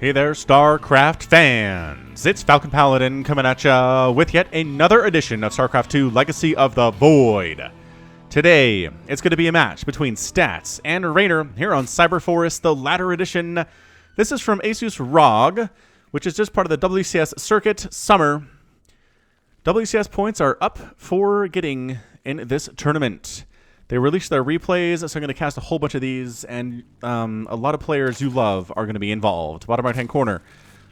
Hey there, Starcraft fans! It's Falcon Paladin coming at ya with yet another edition of Starcraft 2 Legacy of the Void. Today, it's going to be a match between Stats and Reynor here on Cyberforest, the latter edition. This is from Asus ROG, which is just part of the WCS Circuit Summer. WCS points are up for getting in this tournament. They released their replays, so I'm going to cast a whole bunch of these, and a lot of players you love are going to be involved. Bottom right-hand corner,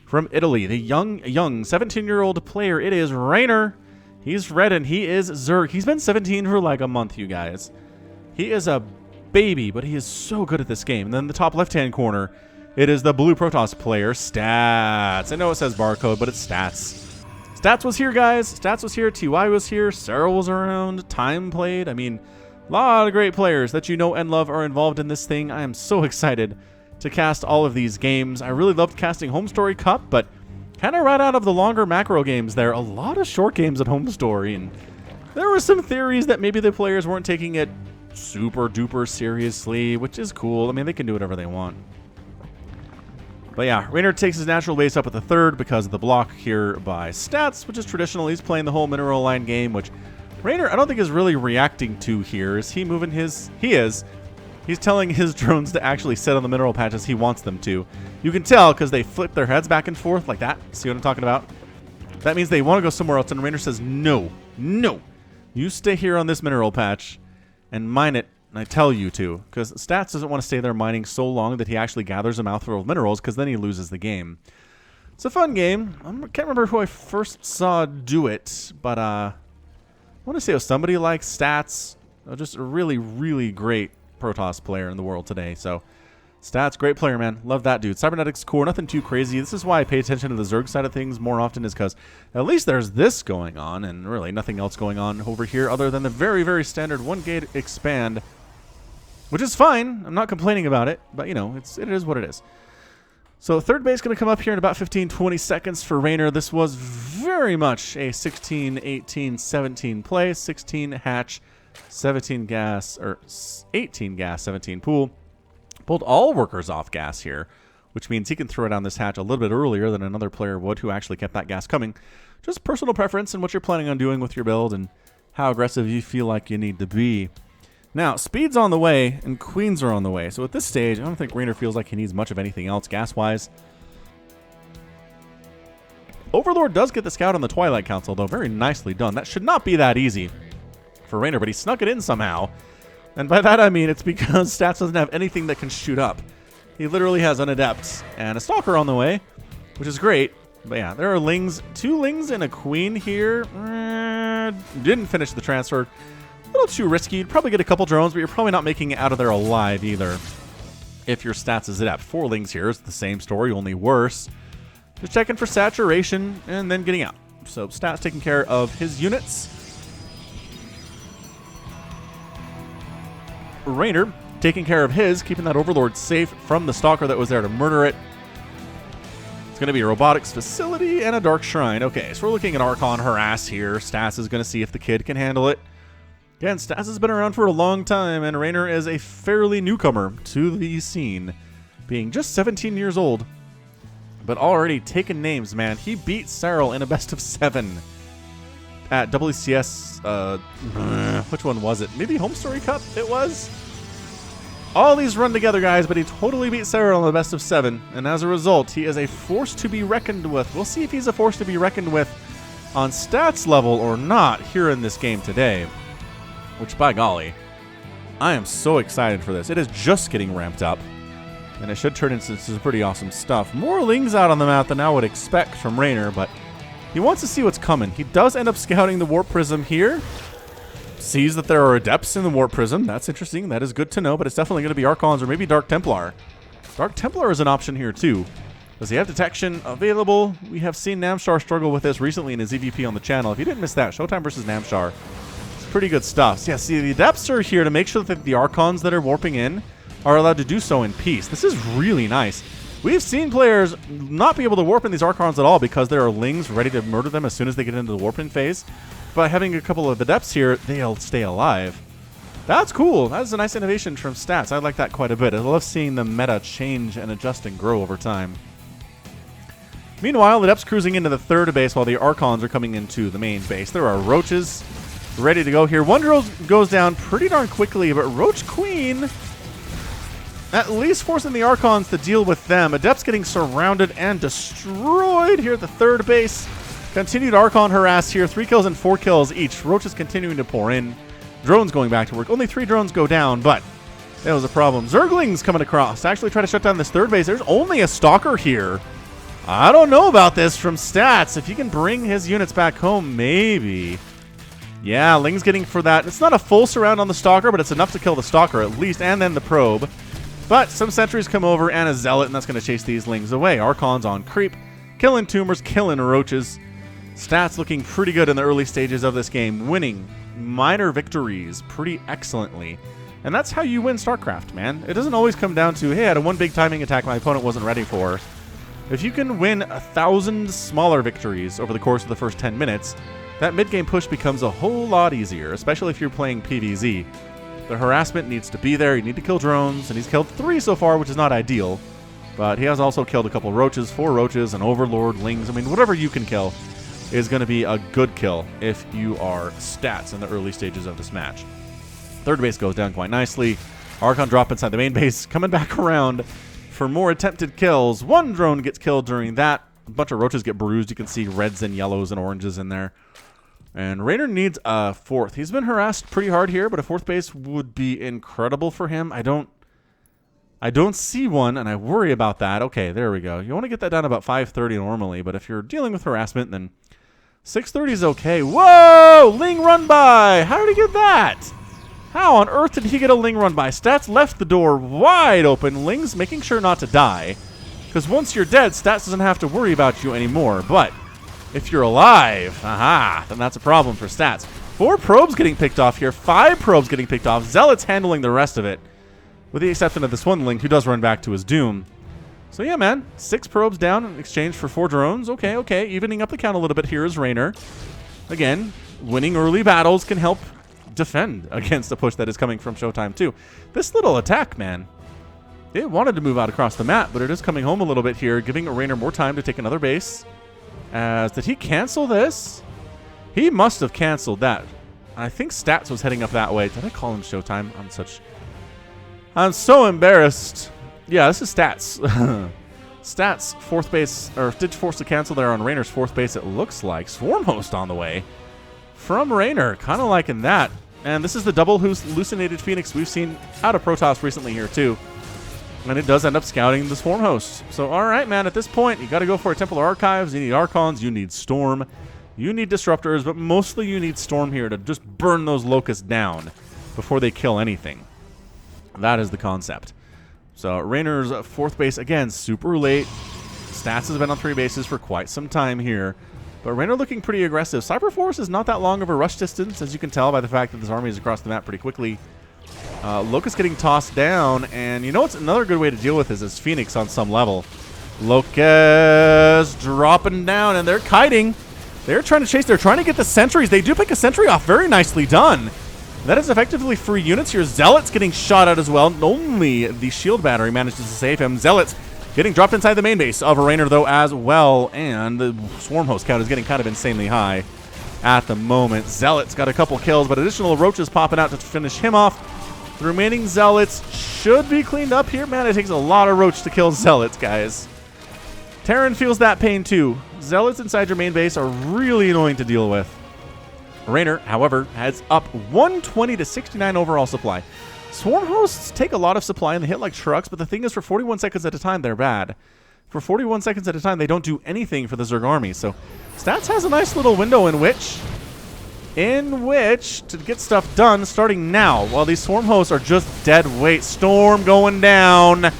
from Italy, the young 17-year-old player, it is Reynor. He's red, and he is Zerg. He's been 17 for like a month, you guys. He is a baby, but he is so good at this game. And then the top left-hand corner, it is the blue Protoss player, Stats. I know it says barcode, but it's Stats. Stats was here, guys. Stats was here. TY was here. Sarah was around. Time played. I mean, a lot of great players that you know and love are involved in this thing. I am so excited to cast all of these games. I really loved casting Home Story Cup, but kind of right out of the longer macro games there, a lot of short games at Home Story, and there were some theories that maybe the players weren't taking it super duper seriously, which is cool. I mean, they can do whatever they want. But yeah, Reynor takes his natural base up at the third because of the block here by Stats, which is traditional. He's playing the whole mineral line game, which Reynor, I don't think, is really reacting to here. Is he moving his... He is. He's telling his drones to actually sit on the mineral patches he wants them to. You can tell because they flip their heads back and forth like that. See what I'm talking about? That means they want to go somewhere else, and Reynor says, no, no. You stay here on this mineral patch and mine it, and I tell you to. Because Stats doesn't want to stay there mining so long that he actually gathers a mouthful of minerals, because then he loses the game. It's a fun game. I can't remember who I first saw do it, but I want to say it was somebody like Stats. Just a really, really great Protoss player in the world today. So, Stats, great player, man. Love that dude. Cybernetics core, nothing too crazy. This is why I pay attention to the Zerg side of things more often, is because at least there's this going on, and really nothing else going on over here other than the very, very standard 1-gate expand, which is fine. I'm not complaining about it, but, you know, it is what it is. So third base going to come up here in about 15-20 seconds for Reynor. This was very much a 16, 18, 17 play. 16 hatch, 17 gas, or 18 gas, 17 pool. Pulled all workers off gas here, which means he can throw down this hatch a little bit earlier than another player would who actually kept that gas coming. Just personal preference and what you're planning on doing with your build and how aggressive you feel like you need to be. Now, speed's on the way, and queens are on the way. So at this stage, I don't think Reynor feels like he needs much of anything else gas-wise. Overlord does get the scout on the Twilight Council, though. Very nicely done. That should not be that easy for Reynor, but he snuck it in somehow. And by that I mean it's because Stats doesn't have anything that can shoot up. He literally has an Adept and a Stalker on the way, which is great. But yeah, there are Lings. 2 Lings and a Queen here. Didn't finish the transfer. A little too risky. You'd probably get a couple drones, but you're probably not making it out of there alive either if your Stats is Adept. 4 Lings here is the same story, only worse. Just checking for saturation and then getting out. So Stats taking care of his units. Reynor taking care of his, keeping that Overlord safe from the Stalker that was there to murder it. It's going to be a robotics facility and a dark shrine. Okay, so we're looking at Archon harass here. Stats is going to see if the kid can handle it. Again, Stats has been around for a long time, and Reynor is a fairly newcomer to the scene, being just 17 years old, but already taking names, man. He beat Cyril in a best of 7 at WCS, which one was it? Maybe Home Story Cup it was? All these run together, guys, but he totally beat Cyril in the best of 7, and as a result, he is a force to be reckoned with. We'll see if he's a force to be reckoned with on Stats level or not here in this game today. Which, by golly, I am so excited for this. It is just getting ramped up, and it should turn into some pretty awesome stuff. More Lings out on the map than I would expect from Reynor, but he wants to see what's coming. He does end up scouting the Warp Prism here. Sees that there are Adepts in the Warp Prism. That's interesting. That is good to know, but it's definitely going to be Archons or maybe Dark Templar. Dark Templar is an option here, too. Does he have detection available? We have seen Namshar struggle with this recently in his EVP on the channel. If you didn't miss that, Showtime versus Namshar. Pretty good stuff. So yeah, see, the Adepts are here to make sure that the Archons that are warping in are allowed to do so in peace. This is really nice. We've seen players not be able to warp in these Archons at all because there are Lings ready to murder them as soon as they get into the warping phase. By having a couple of Adepts here, they'll stay alive. That's cool. That's a nice innovation from Stats. I like that quite a bit. I love seeing the meta change and adjust and grow over time. Meanwhile, the Adept's cruising into the third base while the Archons are coming into the main base. There are Roaches ready to go here. One drill goes down pretty darn quickly, but Roach Queen at least forcing the Archons to deal with them. Adept's getting surrounded and destroyed here at the third base. Continued Archon harass here. 3 kills and 4 kills each. Roaches continuing to pour in. Drones going back to work. Only 3 drones go down, but that was a problem. Zerglings coming across to actually try to shut down this third base. There's only a Stalker here. I don't know about this from Stats. If he can bring his units back home, maybe. Yeah, Ling's getting for that. It's not a full surround on the Stalker, but it's enough to kill the Stalker at least, and then the Probe. But some sentries come over and a Zealot, and that's going to chase these Lings away. Archons on creep, killing Tumors, killing Roaches. Stats looking pretty good in the early stages of this game, winning minor victories pretty excellently. And that's how you win StarCraft, man. It doesn't always come down to, hey, I had a one big timing attack my opponent wasn't ready for. If you can win 1,000 smaller victories over the course of the first 10 minutes, that mid-game push becomes a whole lot easier, especially if you're playing PvZ. The harassment needs to be there. You need to kill drones, and he's killed 3 so far, which is not ideal. But he has also killed a couple Roaches, 4 Roaches, an Overlord, Lings. I mean, whatever you can kill is going to be a good kill if you are Stats in the early stages of this match. Third base goes down quite nicely. Archon drop inside the main base, coming back around for more attempted kills. 1 drone gets killed during that. A bunch of Roaches get bruised. You can see reds and yellows and oranges in there. And Reynor needs a 4th. He's been harassed pretty hard here, but a 4th base would be incredible for him. I don't see one, and I worry about that. Okay, there we go. You want to get that down about 5:30 normally, but if you're dealing with harassment, then 6:30 is okay. Whoa! Ling run by! How did he get that? How on earth did he get a Ling run by? Stats left the door wide open. Ling's making sure not to die, because once you're dead, Stats doesn't have to worry about you anymore. But if you're alive, then that's a problem for Stats. 4 probes getting picked off here. 5 probes getting picked off. Zealot's handling the rest of it, with the exception of this one Ling who does run back to his doom. So yeah, man, 6 probes down in exchange for 4 drones. Okay. Evening up the count a little bit here is Reynor. Again, winning early battles can help defend against a push that is coming from Showtime too. This little attack, man, it wanted to move out across the map, but it is coming home a little bit here, giving Reynor more time to take another base. Did he cancel this? He must have canceled that. I think Stats was heading up that way. Did I call him Showtime? I'm so embarrassed. Yeah, this is Stats. Stats, 4th base, or did force to cancel there on Reynor's 4th base, it looks like. Swarm Host on the way from Reynor. Kind of liking that. And this is the double hallucinated Phoenix we've seen out of Protoss recently here too. And it does end up scouting the Swarm Host. So, all right, man, at this point, you got to go for a Templar Archives. You need Archons. You need Storm. You need Disruptors. But mostly you need Storm here to just burn those Locusts down before they kill anything. That is the concept. So, Reynor's 4th base, again, super late. Stats has been on 3 bases for quite some time here. But Reynor looking pretty aggressive. Cyberforce is not that long of a rush distance, as you can tell by the fact that this army is across the map pretty quickly. Locust getting tossed down, and you know what's another good way to deal with this is Phoenix on some level. Locust dropping down, and they're kiting. They're trying to chase. They're trying to get the sentries. They do pick a sentry off. Very nicely done. That is effectively free units here. Zealot's getting shot at as well. Only the shield battery manages to save him. Zealot's getting dropped inside the main base of Reynor, though, as well. And the Swarm Host count is getting kind of insanely high at the moment. Zealot's got a couple kills, but additional Roaches popping out to finish him off. The remaining Zealots should be cleaned up here. Man, it takes a lot of Roach to kill Zealots, guys. Terran feels that pain, too. Zealots inside your main base are really annoying to deal with. Reynor, however, has up 120 to 69 overall supply. Swarm Hosts take a lot of supply and they hit like trucks, but the thing is, for 41 seconds at a time, they're bad. For 41 seconds at a time, they don't do anything for the Zerg army. So Stats has a nice little window in which to get stuff done starting now, while these Swarm Hosts are just dead weight. Storm going down,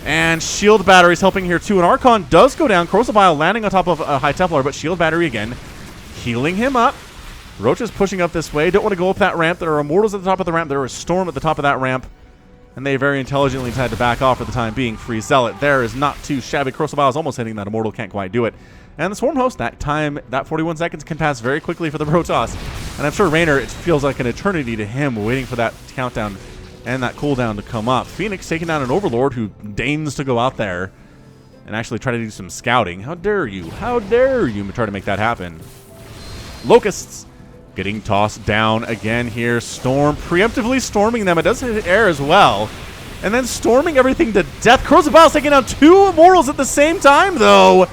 and Shield Battery's helping here too. And Archon does go down. Corrosive Vial landing on top of a High Templar, but Shield Battery again healing him up. Roach is pushing up this way. Don't want to go up that ramp. There are Immortals at the top of the ramp. There is Storm at the top of that ramp. And they very intelligently had to back off for the time being. Free Zealot there is not too shabby. Corrosive Vial is almost hitting that Immortal. Can't quite do it. And the Swarm Host, that 41 seconds can pass very quickly for the Protoss. And I'm sure Reynor, it feels like an eternity to him waiting for that countdown and that cooldown to come up. Phoenix taking down an Overlord who deigns to go out there and actually try to do some scouting. How dare you? How dare you try to make that happen? Locusts getting tossed down again here. Storm preemptively storming them. It does hit air as well. And then storming everything to death. Crows of Bile taking out 2 Immortals at the same time, though.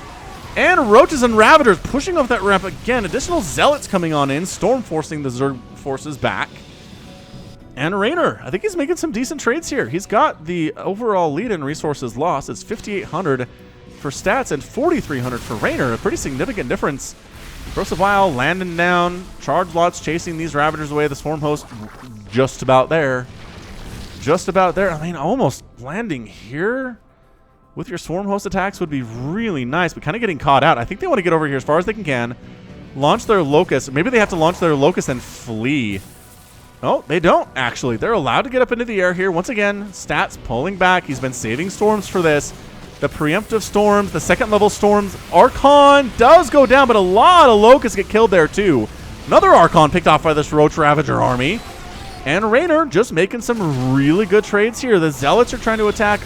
And Roaches and Ravagers pushing off that ramp again. Additional Zealots coming on in. Storm forcing the Zerg forces back. And Reynor, I think he's making some decent trades here. He's got the overall lead in resources lost. It's 5,800 for stats and 4,300 for Reynor. A pretty significant difference. Crows of Bile landing down. Charge lots chasing these Ravagers away. The Swarm Host just about there. Just about there. I mean, almost landing here with your Swarm Host attacks would be really nice, but kind of getting caught out. I think they want to get over here as far as they can. Launch their Locust. Maybe they have to launch their Locust and flee. Oh, they don't, actually. They're allowed to get up into the air here. Once again, stats pulling back. He's been saving storms for this. The preemptive storms, the second-level storms. Archon does go down, but a lot of Locusts get killed there, too. Another Archon picked off by this Roach Ravager army. And Reynor just making some really good trades here. The Zealots are trying to attack,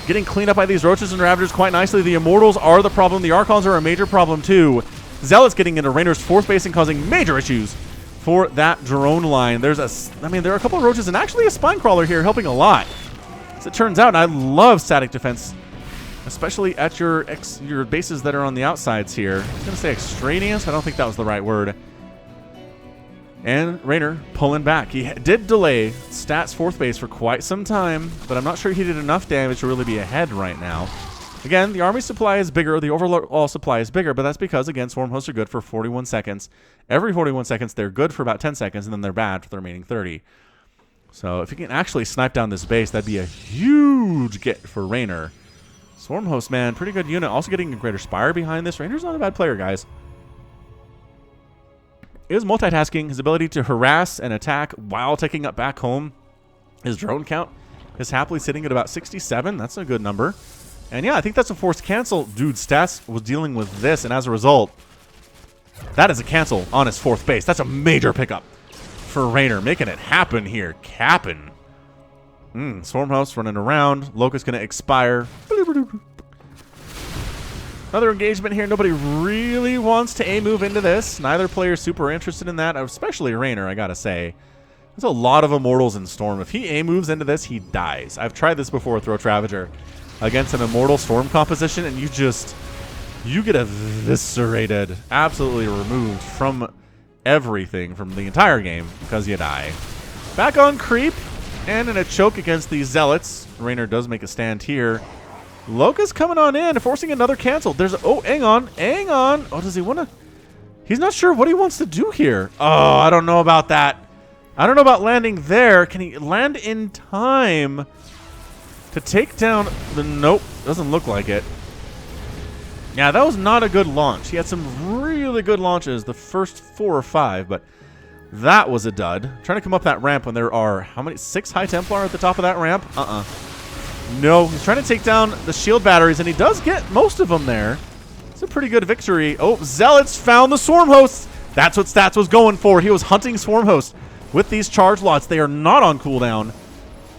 getting cleaned up by these Roaches and Ravagers quite nicely. The Immortals are the problem. The Archons are a major problem too. Zealots getting into Reynor's 4th base and causing major issues for that drone line. There are a couple of Roaches and actually a Spine Crawler here helping a lot. As it turns out, I love static defense, especially at your bases that are on the outsides here. I was going to say extraneous. I don't think that was the right word. And Reynor pulling back. He did delay stats 4th base for quite some time, but I'm not sure he did enough damage to really be ahead right now. Again, the army supply is bigger, the overall supply is bigger, but that's because, again, Swarm Hosts are good for 41 seconds. Every 41 seconds, they're good for about 10 seconds, and then they're bad for the remaining 30. So if you can actually snipe down this base, that'd be a huge get for Reynor. Swarm Host, man, pretty good unit. Also getting a Greater Spire behind this. Reynor's not a bad player, guys. Is multitasking, his ability to harass and attack while taking up back home. His drone count is happily sitting at about 67. That's a good number. And yeah, I think that's a forced cancel. Dude, Stats was dealing with this, and as a result, that is a cancel on his 4th base. That's a major pickup for Reynor, making it happen here. Capping. Swarm House running around. Locust going to expire. Another engagement here. Nobody really wants to A-move into this. Neither player is super interested in that, especially Reynor, I gotta say. There's a lot of Immortals in Storm. If he A-moves into this, he dies. I've tried this before with Roach Ravager against an Immortal Storm composition, and you get eviscerated, absolutely removed from everything, from the entire game, because you die. Back on creep, and in a choke against these Zealots. Reynor does make a stand here. Locust coming on in, forcing another cancel. Hang on. Oh, does he want to? He's not sure what he wants to do here. Oh, I don't know about that. I don't know about landing there. Can he land in time to take down the... Nope, doesn't look like it. Yeah, that was not a good launch. He had some really good launches, the first 4 or 5, but that was a dud. Trying to come up that ramp when there are, how many? 6 High Templar at the top of that ramp? No, he's trying to take down the shield batteries, and he does get most of them there. It's a pretty good victory. Oh, Zealots found the Swarm Hosts. That's what Stats was going for. He was hunting Swarm Hosts with these charge lots. They are not on cooldown.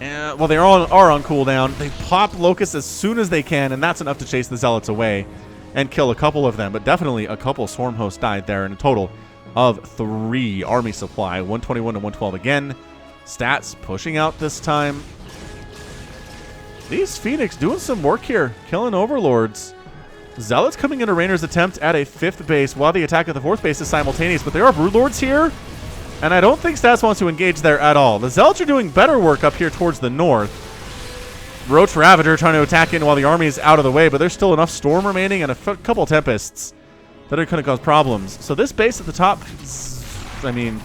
Well, they are on cooldown. They pop Locusts as soon as they can, and that's enough to chase the Zealots away and kill a couple of them. But definitely a couple Swarm Hosts died there in a total of 3 army supply. 121 to 112 again. Stats pushing out this time. These Phoenix doing some work here, killing Overlords. Zealots coming into Reynor's attempt at a 5th base while the attack at the 4th base is simultaneous, but there are Broodlords here, and I don't think Stats wants to engage there at all. The Zealots are doing better work up here towards the north. Roach Ravager trying to attack in while the army is out of the way, but there's still enough Storm remaining and a couple Tempests that are going to cause problems. So this base at the top, I mean,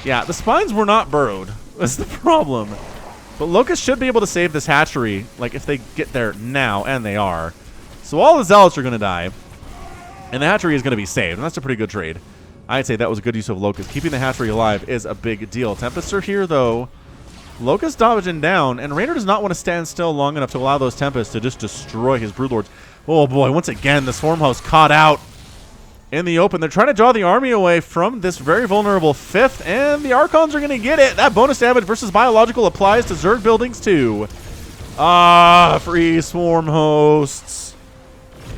yeah, the spines were not burrowed. That's the problem. But Locust should be able to save this hatchery, like if they get there now, and they are. So all the Zealots are going to die, and the hatchery is going to be saved, and that's a pretty good trade. I'd say that was a good use of Locust. Keeping the hatchery alive is a big deal. Tempests are here, though. Locust dodging down, and Reynor does not want to stand still long enough to allow those Tempests to just destroy his Broodlords. Oh boy, once again, the Swarm Host caught out in the open. They're trying to draw the army away from this very vulnerable 5th, and the Archons are going to get it. That bonus damage versus biological applies to Zerg buildings too. Ah, free swarm hosts.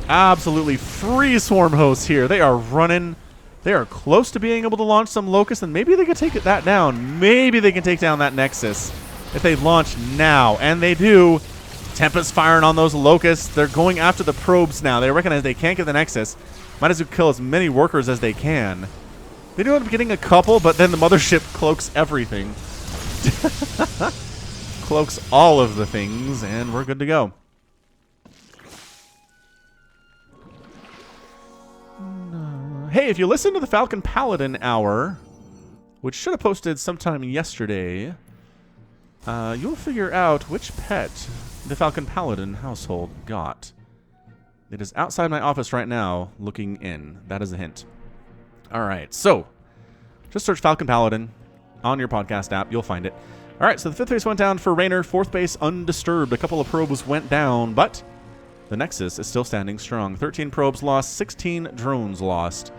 Absolutely free swarm hosts here. They are running. They are close to being able to launch some locusts, and maybe they can take that down. Maybe they can take down that Nexus if they launch now. And they do. Tempest firing on those locusts. They're going after the probes now. They recognize they can't get the Nexus. Might as well kill as many workers as they can. They do end up getting a couple, but then the mothership cloaks everything. Cloaks all of the things, and we're good to go. Hey, if you listen to the Falcon Paladin Hour, which should have posted sometime yesterday, you'll figure out which pet the Falcon Paladin household got. It is outside my office right now, looking in. That is a hint. All right, so just search Falcon Paladin on your podcast app. You'll find it. All right, so the 5th base went down for Reynor. 4th base undisturbed. A couple of probes went down, but the Nexus is still standing strong. 13 probes lost, 16 drones lost.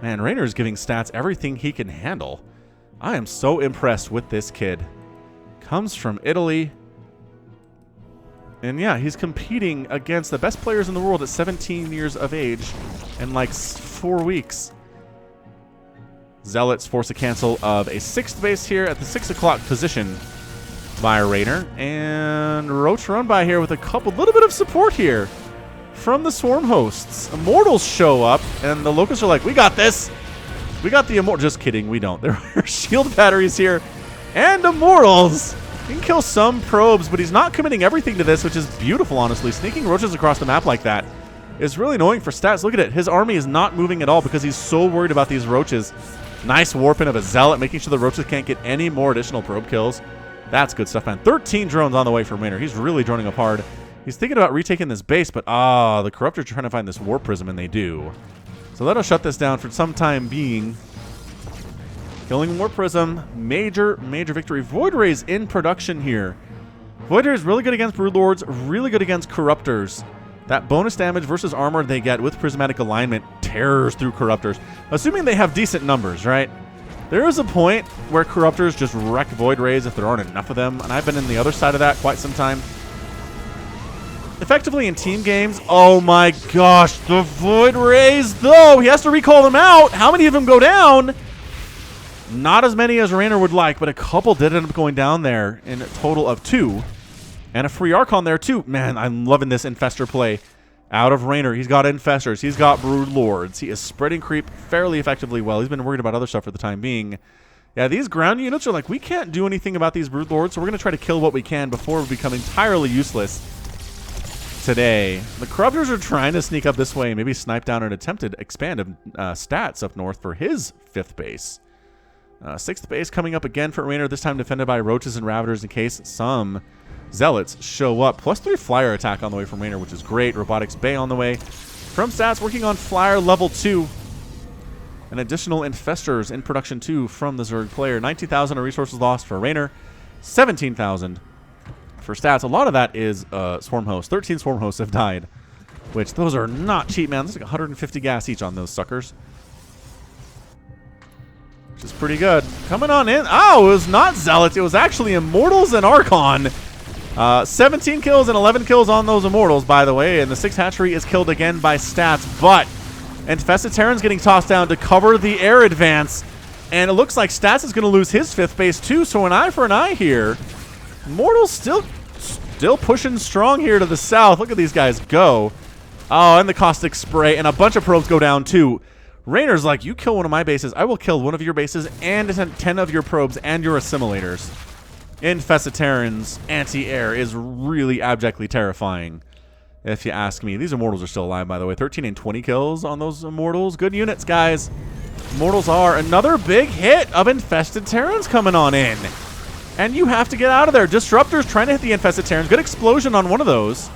Man, Reynor is giving stats everything he can handle. I am so impressed with this kid. Comes from Italy. And yeah, he's competing against the best players in the world at 17 years of age in like 4 weeks. Zealots force a cancel of a 6th base here at the 6 o'clock position by Reynor. And Roach run by here with a little bit of support here from the swarm hosts. Immortals show up, and the locusts are like, we got this. We got the immortal. Just kidding, we don't. There are shield batteries here. And immortals. He can kill some probes, but he's not committing everything to this, which is beautiful, honestly. Sneaking roaches across the map like that is really annoying for stats. Look at it. His army is not moving at all because he's so worried about these roaches. Nice warping of a zealot, making sure the roaches can't get any more additional probe kills. That's good stuff, man. 13 drones on the way from Reynor. He's really droning up hard. He's thinking about retaking this base, but the Corruptors are trying to find this warp prism, and they do. So that'll shut this down for some time being. Killing Warp Prism, major victory. Void Ray's in production here. Void Ray is really good against Broodlords, really good against Corruptors. That bonus damage versus armor they get with Prismatic Alignment tears through Corruptors. Assuming they have decent numbers, right? There is a point where Corruptors just wreck Void Rays if there aren't enough of them, and I've been in the other side of that quite some time. Effectively in team games, oh my gosh, the Void Rays, though! He has to recall them out! How many of them go down? Not as many as Reynor would like, but a couple did end up going down there in a total of 2. And a free Archon there, too. Man, I'm loving this Infestor play. Out of Reynor, he's got Infestors. He's got Broodlords. He is spreading creep fairly effectively well. He's been worried about other stuff for the time being. Yeah, these ground units are like, we can't do anything about these Broodlords, so we're going to try to kill what we can before we become entirely useless today. The Corruptors are trying to sneak up this way and maybe snipe down an attempted expand of stats up north for his 5th base. 6th base coming up again for Reynor, this time defended by Roaches and Ravagers in case some Zealots show up. +3 Flyer attack on the way from Reynor, which is great. Robotics Bay on the way. From stats, working on Flyer level 2. An additional Infestors in production 2 from the Zerg player. 19,000 of resources lost for Reynor. 17,000 for stats. A lot of that is Swarm Hosts. 13 Swarm Hosts have died, which those are not cheap, man. That's like 150 gas each on those suckers. Which is pretty good. Coming on in. Oh, it was not Zealots. It was actually Immortals and Archon. 17 kills and 11 kills on those Immortals, by the way. And the 6th hatchery is killed again by stats. But Infested Terran's getting tossed down to cover the air advance. And it looks like Stats is going to lose his 5th base, too. So an eye for an eye here. Immortals still pushing strong here to the south. Look at these guys go. Oh, and the Caustic Spray. And a bunch of probes go down, too. Reynor's like, you kill one of my bases, I will kill one of your bases and 10 of your probes and your assimilators. Infested Terran's anti-air is really abjectly terrifying, if you ask me. These Immortals are still alive, by the way. 13 and 20 kills on those Immortals. Good units, guys. Immortals are another big hit of Infested Terrans coming on in. And you have to get out of there. Disruptors trying to hit the Infested Terrans. Good explosion on one of those.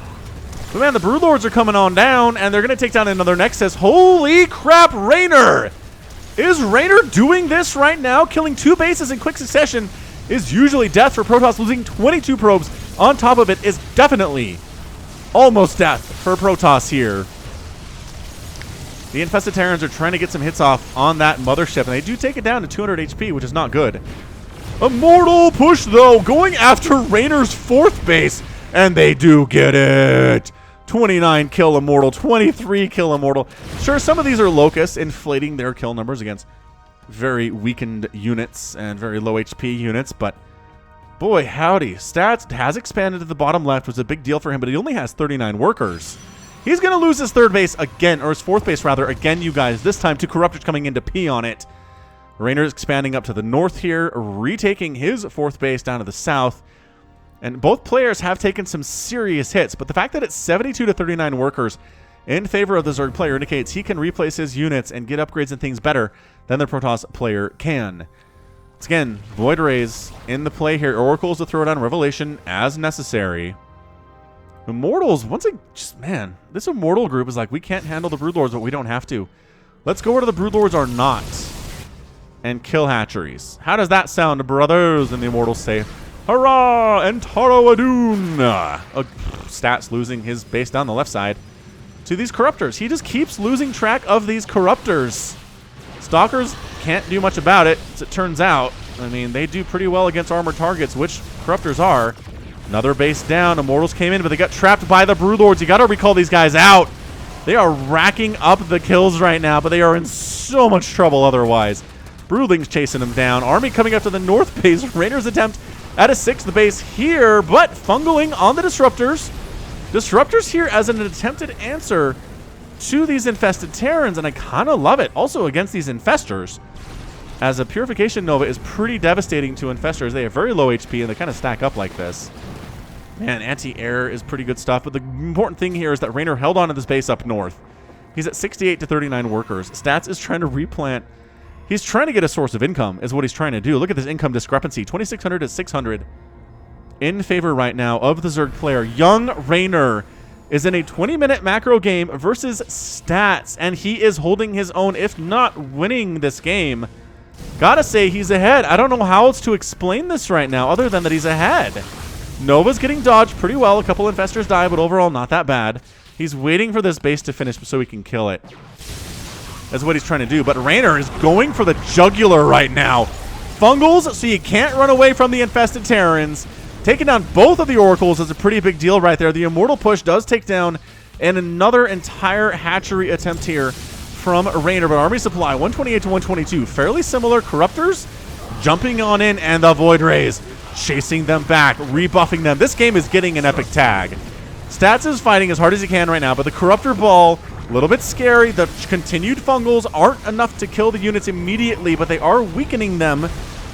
But man, the Broodlords are coming on down, and they're going to take down another Nexus. Holy crap, Reynor! Is Reynor doing this right now? Killing 2 bases in quick succession is usually death for Protoss. Losing 22 probes on top of it is definitely almost death for Protoss here. The Infested Terrans are trying to get some hits off on that mothership, and they do take it down to 200 HP, which is not good. Immortal push, though, going after Reynor's 4th base. And they do get it. 29 kill Immortal, 23 kill Immortal. Sure, some of these are Locusts inflating their kill numbers against very weakened units and very low HP units, but boy, howdy. Stats has expanded to the bottom left, which was a big deal for him, but he only has 39 workers. He's going to lose his third base again, or his fourth base rather, again, you guys, this time to Corruptors coming in to pee on it. Reynor's expanding up to the north here, retaking his fourth base down to the south. And both players have taken some serious hits, but the fact that it's 72 to 39 workers in favor of the Zerg player indicates he can replace his units and get upgrades and things better than the Protoss player can. Once again, Void Rays in the play here. Oracles to throw down Revelation as necessary. Immortals, once again, just, man, this Immortal group is like, we can't handle the Broodlords, but we don't have to. Let's go where the Broodlords are not and kill hatcheries. How does that sound, brothers? And the Immortals say, hurrah! And Taro Adun! Stats losing his base down the left side to these Corruptors. He just keeps losing track of these Corruptors. Stalkers can't do much about it, as it turns out. I mean, they do pretty well against armored targets, which Corruptors are. Another base down. Immortals came in, but they got trapped by the Broodlords. You got to recall these guys out. They are racking up the kills right now, but they are in so much trouble otherwise. Broodlings chasing them down. Army coming up to the north base. Reynor's attempt at a sixth base here, but fungling on the Disruptors. Disruptors here as an attempted answer to these infested Terrans, and I kind of love it. Also against these Infestors, as a Purification Nova is pretty devastating to Infestors. They have very low HP, and they kind of stack up like this. Man, anti-air is pretty good stuff, but the important thing here is that Reynor held on to this base up north. He's at 68 to 39 workers. Stats is trying to replant. He's trying to get a source of income, is what he's trying to do. Look at this income discrepancy, 2,600 to 600 in favor right now of the Zerg player. Young Reynor is in a 20-minute macro game versus Stats, and he is holding his own, if not winning this game. Gotta say, he's ahead. I don't know how else to explain this right now other than that he's ahead. Nova's getting dodged pretty well. A couple Infestors die, but overall not that bad. He's waiting for this base to finish so he can kill it. That's what he's trying to do. But Reynor is going for the jugular right now. Fungals, so you can't run away from the infested Terrans. Taking down both of the Oracles is a pretty big deal right there. The Immortal push does take down and another entire hatchery attempt here from Reynor. But Army Supply, 128 to 122. Fairly similar. Corruptors jumping on in, and the Void Rays chasing them back, rebuffing them. This game is getting an epic tag. Stats is fighting as hard as he can right now, but the Corruptor Ball, a little bit scary. The continued Fungals aren't enough to kill the units immediately, but they are weakening them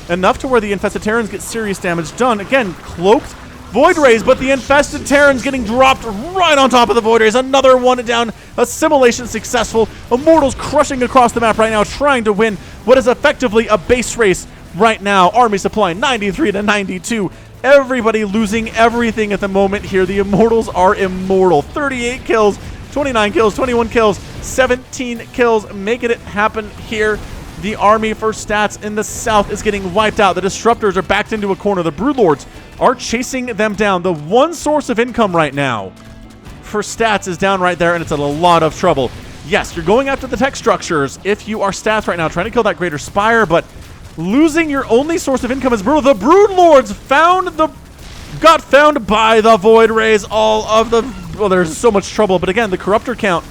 enough to where the infested Terrans get serious damage done. Again, cloaked Void Rays, but the infested Terrans getting dropped right on top of the Void Rays. Another one down. Assimilation successful. Immortals crushing across the map right now, trying to win what is effectively a base race right now. Army Supply 93 to 92. Everybody losing everything at the moment here. The Immortals are immortal. 38 kills, 29 kills, 21 kills, 17 kills, making it happen here. The army for Stats in the south is getting wiped out. The Disruptors are backed into a corner. The Broodlords are chasing them down. The one source of income right now for Stats is down right there, and it's in a lot of trouble. Yes, you're going after the tech structures if you are Stats right now, trying to kill that Greater Spire, but losing your only source of income is brutal. The Broodlords got found by the Void Rays. All of the, well, there's so much trouble, but again, the Corruptor count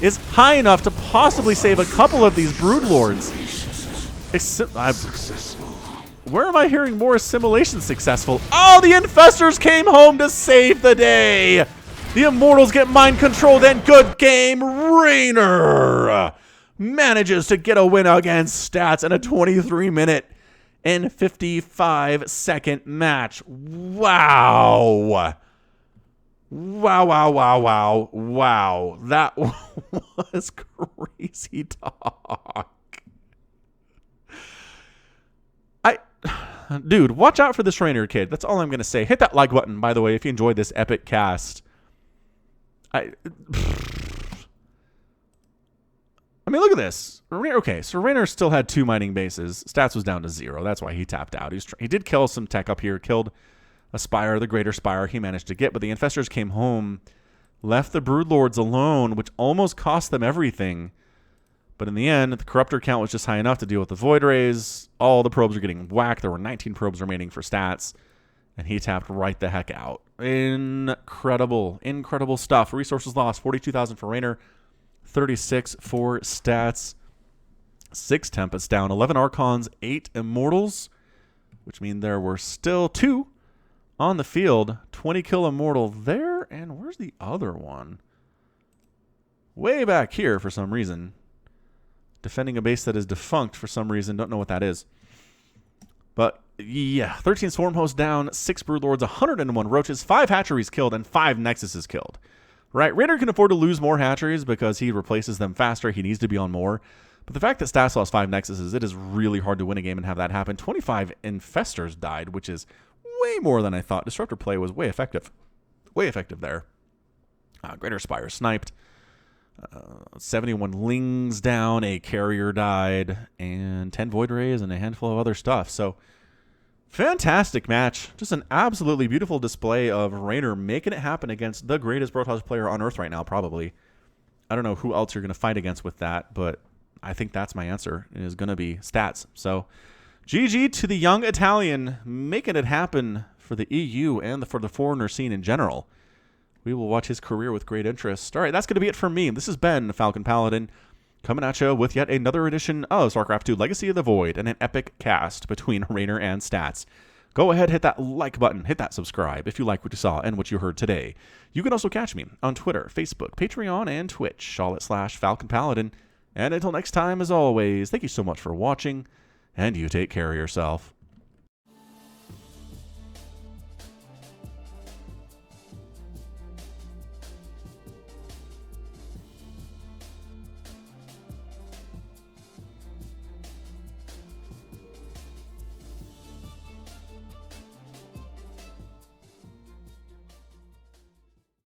is high enough to possibly save a couple of these Broodlords. Where am I hearing more assimilation successful? Oh, the Infestors came home to save the day. The Immortals get mind controlled, and good game. Reynor manages to get a win against Stats in a 23-minute and 55-second match. Wow. Wow, wow, wow, wow, wow. That was crazy talk. Dude, watch out for this Reynor kid. That's all I'm going to say. Hit that like button, by the way, if you enjoyed this epic cast. I mean, look at this. Okay, so Reynor still had 2 mining bases. Stats was down to 0. That's why he tapped out. He did kill some tech up here. Killed a Spire, the Greater Spire he managed to get. But the Infestors came home, left the Broodlords alone, which almost cost them everything. But in the end, the Corruptor count was just high enough to deal with the Void Rays. All the probes are getting whacked. There were 19 probes remaining for Stats. And he tapped right the heck out. Incredible. Incredible stuff. Resources lost, 42,000 for Reynor, 36 for stats. 6 Tempests down, 11 Archons, 8 Immortals, which means there were still 2 on the field. 20 kill Immortal there, and where's the other one? Way back here for some reason. Defending a base that is defunct for some reason. Don't know what that is. But yeah, 13 Swarm Hosts down, 6 Broodlords, 101 Roaches, 5 Hatcheries killed, and 5 Nexuses killed. Right, Reynor can afford to lose more Hatcheries because he replaces them faster. He needs to be on more. But the fact that Stats lost 5 Nexuses, it is really hard to win a game and have that happen. 25 Infestors died, which is way more than I thought. Disruptor play was way effective. Way effective there. Greater Spire sniped. 71 Lings down, a Carrier died, and 10 Void Rays and a handful of other stuff. So, fantastic match. Just an absolutely beautiful display of Reynor making it happen against the greatest Protoss player on Earth right now, probably. I don't know who else you're going to fight against with that, but I think that's my answer. It is going to be Stats. So, GG to the young Italian, making it happen for the EU and for the foreigner scene in general. We will watch his career with great interest. All right, that's going to be it for me. This has been Falcon Paladin, coming at you with yet another edition of Starcraft 2 Legacy of the Void and an epic cast between Reynor and Stats. Go ahead, hit that like button, hit that subscribe if you like what you saw and what you heard today. You can also catch me on Twitter, Facebook, Patreon, and Twitch, all at /Falcon Paladin. And until next time, as always, thank you so much for watching, and you take care of yourself.